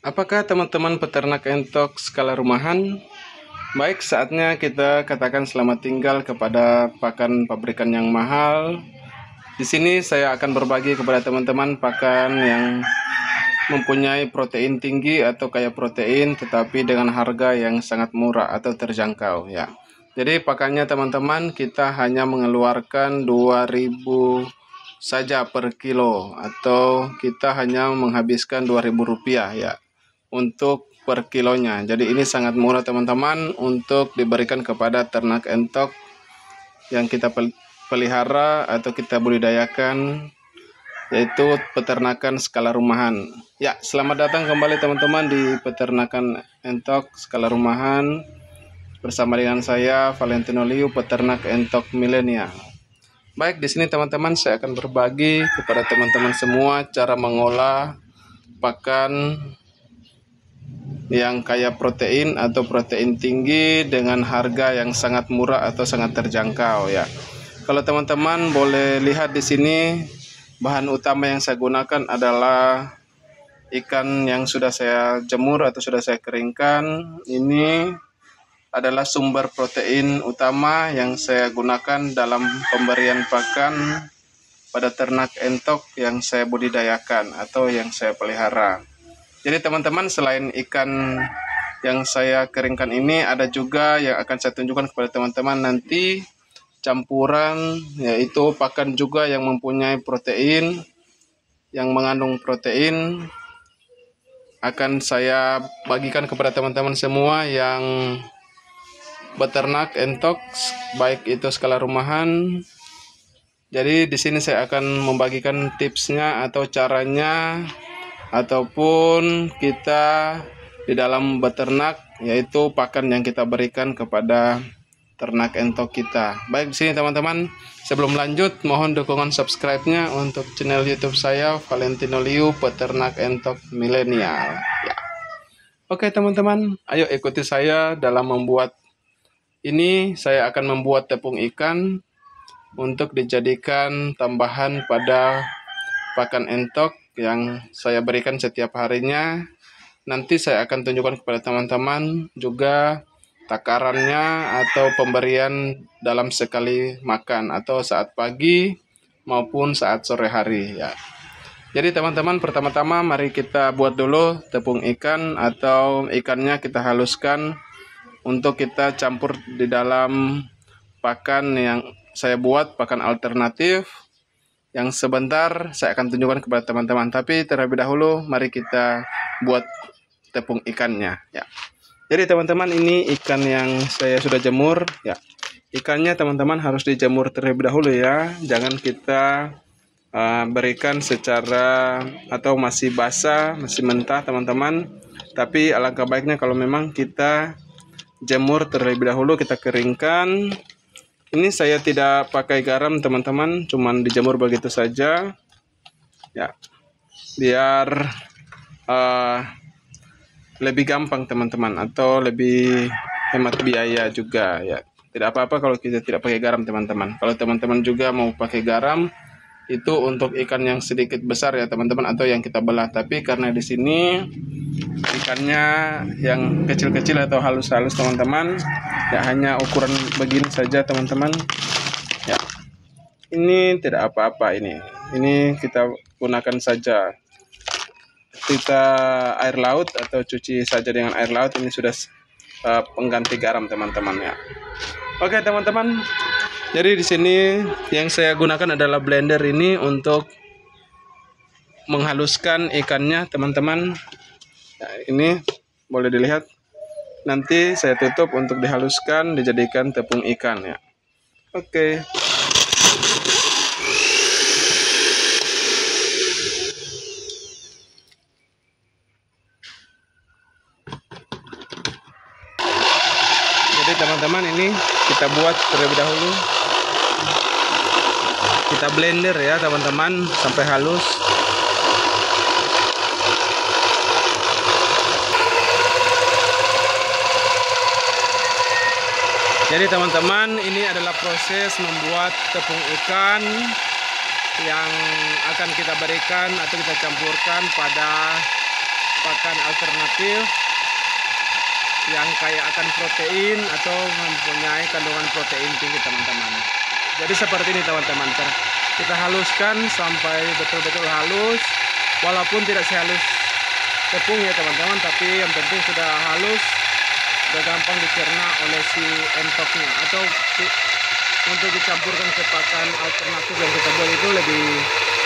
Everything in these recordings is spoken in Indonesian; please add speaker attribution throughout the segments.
Speaker 1: Apakah teman-teman peternak entok skala rumahan? Baik, saatnya kita katakan selamat tinggal kepada pakan pabrikan yang mahal. Di sini saya akan berbagi kepada teman-teman pakan yang mempunyai protein tinggi atau kaya protein tetapi dengan harga yang sangat murah atau terjangkau ya. Jadi pakannya teman-teman kita hanya mengeluarkan 2.000 saja per kilo atau kita hanya menghabiskan Rp2.000 ya untuk per kilonya. Jadi ini sangat murah teman-teman untuk diberikan kepada ternak entok yang kita pelihara atau kita budidayakan, yaitu peternakan skala rumahan. Ya, selamat datang kembali teman-teman di peternakan entok skala rumahan bersama dengan saya Valentino Liu, peternak entok milenial. Baik, di sini teman-teman saya akan berbagi kepada teman-teman semua cara mengolah pakan yang kaya protein atau protein tinggi dengan harga yang sangat murah atau sangat terjangkau ya. Kalau teman-teman boleh lihat di sini, bahan utama yang saya gunakan adalah ikan yang sudah saya jemur atau sudah saya keringkan. Ini adalah sumber protein utama yang saya gunakan dalam pemberian pakan pada ternak entok yang saya budidayakan atau yang saya pelihara. Jadi teman-teman, selain ikan yang saya keringkan ini, ada juga yang akan saya tunjukkan kepada teman-teman nanti campuran, yaitu pakan juga yang mempunyai protein, yang mengandung protein, akan saya bagikan kepada teman-teman semua yang beternak entok, baik itu skala rumahan. Jadi di sini saya akan membagikan tipsnya atau caranya, ataupun kita di dalam beternak, yaitu pakan yang kita berikan kepada ternak entok kita. Baik, di sini teman-teman, sebelum lanjut mohon dukungan subscribe-nya untuk channel YouTube saya Valentino Liu, peternak entok milenial ya. Oke teman-teman, ayo ikuti saya dalam membuat ini. Saya akan membuat tepung ikan untuk dijadikan tambahan pada pakan entok yang saya berikan setiap harinya. Nanti saya akan tunjukkan kepada teman-teman juga takarannya atau pemberian dalam sekali makan atau saat pagi maupun saat sore hari ya. Jadi teman-teman, pertama-tama mari kita buat dulu tepung ikan atau ikannya kita haluskan untuk kita campur di dalam pakan yang saya buat, pakan alternatif yang sebentar saya akan tunjukkan kepada teman-teman. Tapi terlebih dahulu mari kita buat tepung ikannya ya. Jadi teman-teman, ini ikan yang saya sudah jemur ya. Ikannya teman-teman harus dijemur terlebih dahulu ya. Jangan kita berikan secara atau masih basah, masih mentah teman-teman. Tapi alangkah baiknya kalau memang kita jemur terlebih dahulu, kita keringkan. Ini saya tidak pakai garam teman-teman, cuman dijemur begitu saja ya, biar lebih gampang teman-teman, atau lebih hemat biaya juga ya. Tidak apa-apa kalau kita tidak pakai garam teman-teman. Kalau teman-teman juga mau pakai garam, itu untuk ikan yang sedikit besar ya teman-teman, atau yang kita belah. Tapi karena di sini ikannya yang kecil-kecil atau halus-halus teman-teman ya, hanya ukuran begini saja teman-teman ya. Ini tidak apa-apa, ini kita gunakan saja kita air laut atau cuci saja dengan air laut. Ini sudah pengganti garam teman-teman ya. Oke teman-teman, jadi di sini yang saya gunakan adalah blender ini untuk menghaluskan ikannya teman-teman. Nah, ini boleh dilihat. Nanti saya tutup untuk dihaluskan, dijadikan tepung ikan ya. Oke. Jadi teman-teman, ini kita buat terlebih dahulu. Kita blender ya teman-teman sampai halus. Jadi teman-teman, ini adalah proses membuat tepung ikan yang akan kita berikan atau kita campurkan pada pakan alternatif yang kaya akan protein atau mempunyai kandungan protein tinggi teman-teman. Jadi seperti ini teman-teman, kita haluskan sampai betul-betul halus, walaupun tidak sehalus tepung ya teman-teman, tapi yang penting sudah halus, sudah gampang dicerna oleh si entoknya, atau untuk dicampurkan ke pakan alternatif yang kita buat itu lebih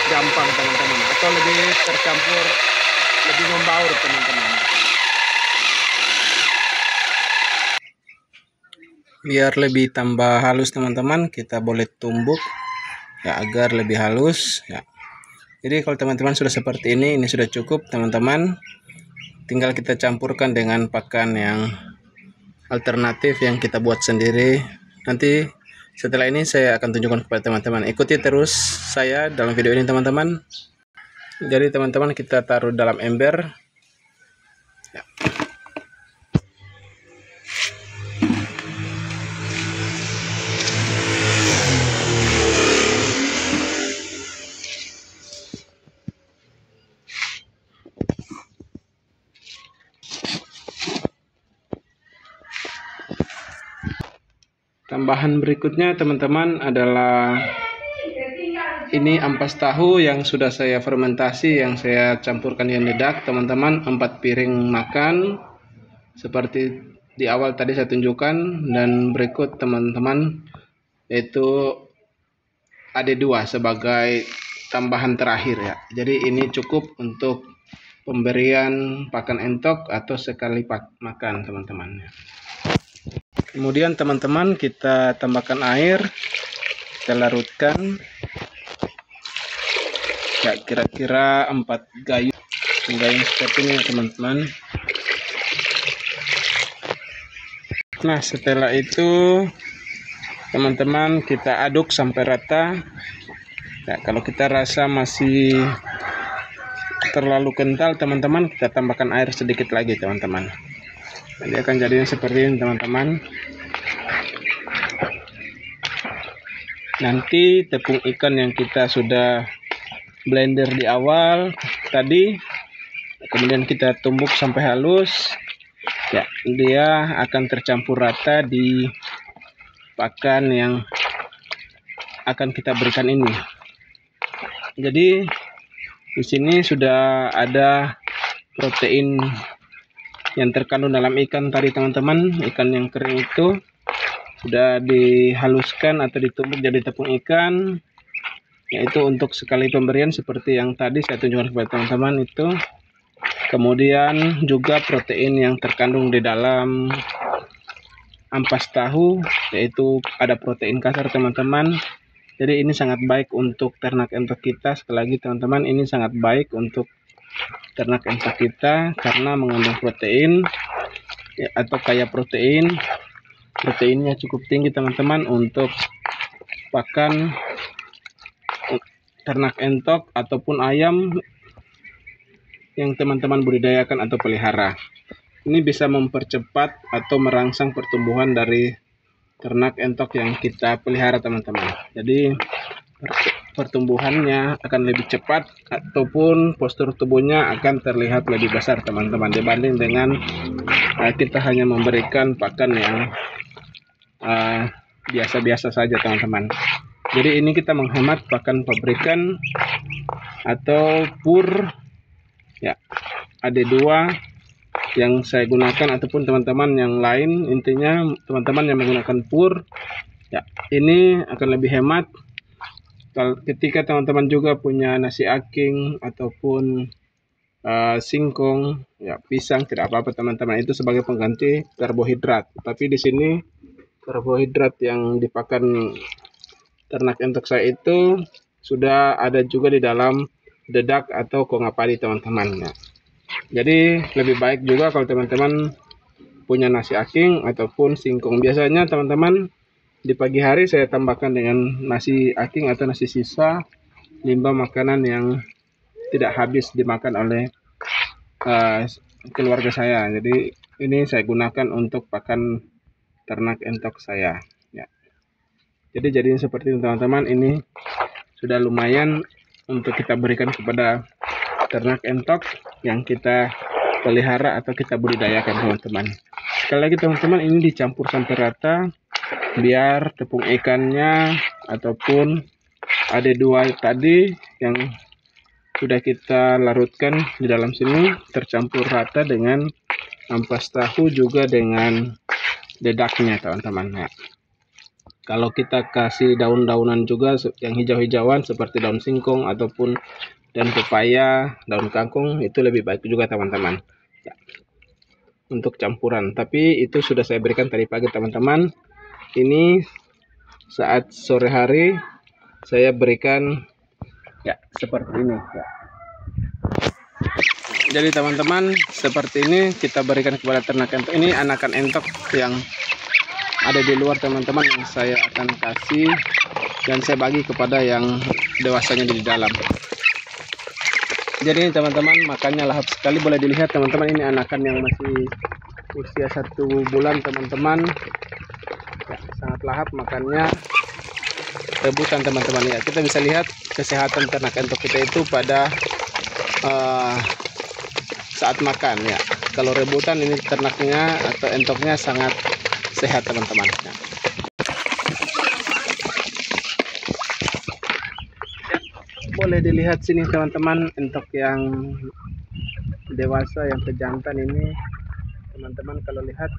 Speaker 1: gampang teman-teman, atau lebih tercampur, lebih membaur teman-teman. Biar lebih tambah halus teman-teman, kita boleh tumbuk ya agar lebih halus ya. Jadi kalau teman-teman sudah seperti ini sudah cukup teman-teman. Tinggal kita campurkan dengan pakan yang alternatif yang kita buat sendiri. Nanti setelah ini saya akan tunjukkan kepada teman-teman. Ikuti terus saya dalam video ini teman-teman. Jadi teman-teman, kita taruh dalam ember ya. Tambahan berikutnya teman-teman adalah ini ampas tahu yang sudah saya fermentasi, yang saya campurkan dengan dedak teman-teman, 4 piring makan seperti di awal tadi saya tunjukkan. Dan berikut teman-teman yaitu AD2 sebagai tambahan terakhir ya. Jadi ini cukup untuk pemberian pakan entok atau sekali makan teman-teman. Kemudian teman-teman, kita tambahkan air, kita larutkan ya kira-kira 4 gayung seperti ini teman-teman. Nah setelah itu teman-teman, kita aduk sampai rata ya. Kalau kita rasa masih terlalu kental teman-teman, kita tambahkan air sedikit lagi teman-teman. Jadi akan jadinya seperti ini teman-teman. Nanti tepung ikan yang kita sudah blender di awal tadi, kemudian kita tumbuk sampai halus ya, dia akan tercampur rata di pakan yang akan kita berikan ini. Jadi di sini sudah ada protein yang terkandung dalam ikan tadi teman-teman. Ikan yang kering itu sudah dihaluskan atau ditumbuk jadi tepung ikan, yaitu untuk sekali pemberian seperti yang tadi saya tunjukkan kepada teman-teman itu. Kemudian juga protein yang terkandung di dalam ampas tahu, yaitu ada protein kasar teman-teman. Jadi ini sangat baik untuk ternak entok kita. Sekali lagi teman-teman, ini sangat baik untuk ternak entok kita karena mengandung protein ya, atau kaya protein. Proteinnya cukup tinggi teman-teman untuk pakan ternak entok ataupun ayam yang teman-teman budidayakan atau pelihara. Ini bisa mempercepat atau merangsang pertumbuhan dari ternak entok yang kita pelihara teman-teman. Jadi pertumbuhannya akan lebih cepat ataupun postur tubuhnya akan terlihat lebih besar teman-teman, dibanding dengan kita hanya memberikan pakan yang biasa-biasa saja teman-teman. Jadi ini kita menghemat pakan pabrikan atau pur ya, AD2 yang saya gunakan ataupun teman-teman yang lain. Intinya teman-teman yang menggunakan pur ya, ini akan lebih hemat. Ketika teman-teman juga punya nasi aking ataupun singkong ya, pisang, tidak apa-apa teman-teman, itu sebagai pengganti karbohidrat. Tapi di sini karbohidrat yang dipakan ternak entok saya itu sudah ada juga di dalam dedak atau konga padi teman-teman ya. Jadi lebih baik juga kalau teman-teman punya nasi aking ataupun singkong. Biasanya teman-teman di pagi hari saya tambahkan dengan nasi aking atau nasi sisa, limbah makanan yang tidak habis dimakan oleh keluarga saya. Jadi ini saya gunakan untuk pakan ternak entok saya ya. Jadi jadinya seperti itu teman-teman. Ini sudah lumayan untuk kita berikan kepada ternak entok yang kita pelihara atau kita budidayakan teman-teman. Sekali lagi teman-teman, ini dicampur sampai rata biar tepung ikannya ataupun AD2 tadi yang sudah kita larutkan di dalam sini tercampur rata dengan ampas tahu juga dengan dedaknya teman-teman ya. Kalau kita kasih daun-daunan juga yang hijau-hijauan seperti daun singkong ataupun daun pepaya, daun kangkung, itu lebih baik juga teman-teman ya, untuk campuran. Tapi itu sudah saya berikan tadi pagi teman-teman. Ini saat sore hari saya berikan ya seperti ini ya. Jadi teman-teman, seperti ini kita berikan kepada ternak entok. Ini anakan entok yang ada di luar teman-teman, yang saya akan kasih dan saya bagi kepada yang dewasanya di dalam. Jadi teman-teman, makannya lahap sekali. Boleh dilihat teman-teman, ini anakan yang masih usia 1 bulan teman-teman ya, sangat lahap makannya, rebutan teman-teman ya. Kita bisa lihat kesehatan ternak entok kita itu pada saat makan ya. Kalau rebutan, ini ternaknya atau entoknya sangat sehat teman-teman ya. Boleh dilihat sini teman-teman, entok yang dewasa yang pejantan ini teman-teman, kalau lihat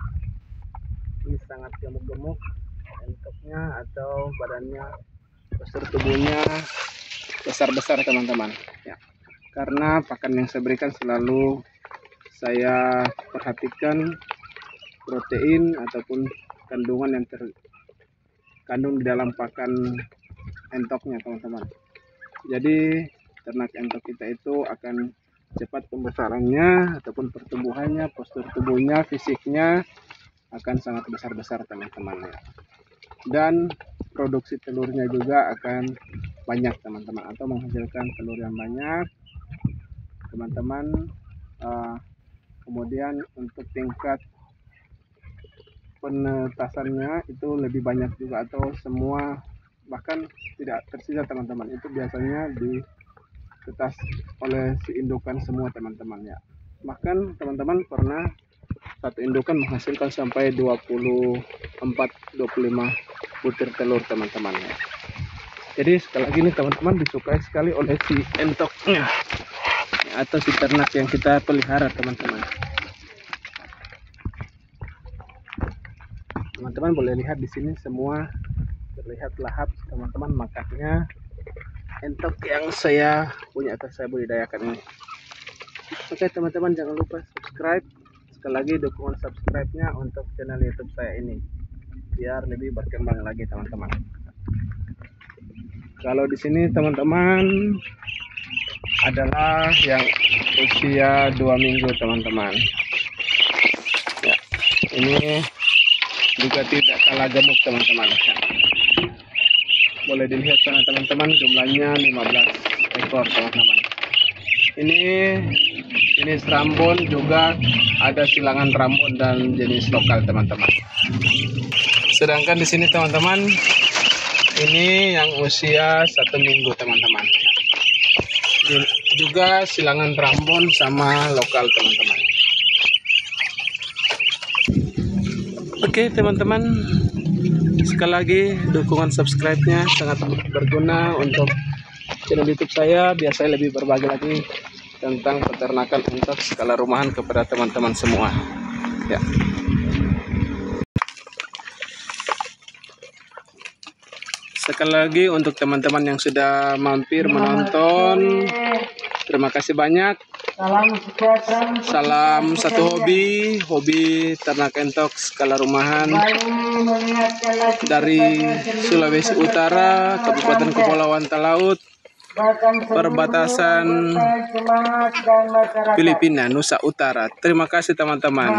Speaker 1: ini sangat gemuk-gemuk entoknya atau badannya, postur tubuhnya besar-besar teman-teman ya. Karena pakan yang saya berikan selalu saya perhatikan protein ataupun kandungan yang terkandung di dalam pakan entoknya teman-teman. Jadi ternak entok kita itu akan cepat pembesarannya ataupun pertumbuhannya, postur tubuhnya, fisiknya akan sangat besar-besar teman-teman ya. Dan produksi telurnya juga akan banyak teman-teman, atau menghasilkan telur yang banyak teman-teman. Kemudian untuk tingkat penetasannya itu lebih banyak juga, atau semua bahkan tidak tersisa teman-teman, itu biasanya ditetas oleh si indukan semua teman-teman ya. Bahkan teman-teman pernah satu indukan menghasilkan sampai 24-25 butir telur teman-teman ya. Jadi sekali lagi ini teman-teman disukai sekali oleh si entoknya ya, atau si ternak yang kita pelihara teman-teman. Teman-teman boleh lihat di sini semua terlihat lahap teman-teman makannya entok yang saya punya atau saya budidayakan ini. Oke teman-teman, jangan lupa subscribe. Sekali lagi dukungan subscribe-nya untuk channel YouTube saya ini biar lebih berkembang lagi teman-teman. Kalau di sini teman-teman adalah yang usia 2 minggu teman-teman ya. Ini juga tidak kalah gemuk teman-teman. Boleh dilihat sana teman-teman, jumlahnya 15 ekor teman-teman. Ini jenis Rambon, juga ada silangan Rambon dan jenis lokal teman-teman. Sedangkan di sini teman-teman, ini yang usia 1 minggu teman-teman. Juga silangan Rambon sama lokal teman-teman. Oke teman-teman, sekali lagi dukungan subscribe-nya sangat berguna untuk channel YouTube saya biar saya lebih berbagi lagi tentang peternakan entok skala rumahan kepada teman-teman semua ya. Sekali lagi untuk teman-teman yang sudah mampir menonton, terima kasih banyak. Salam satu hobi ternak entok skala rumahan dari Sulawesi Utara, Kabupaten Kepulauan Talaut, perbatasan Filipina, Nusa Utara. Terima kasih teman-teman.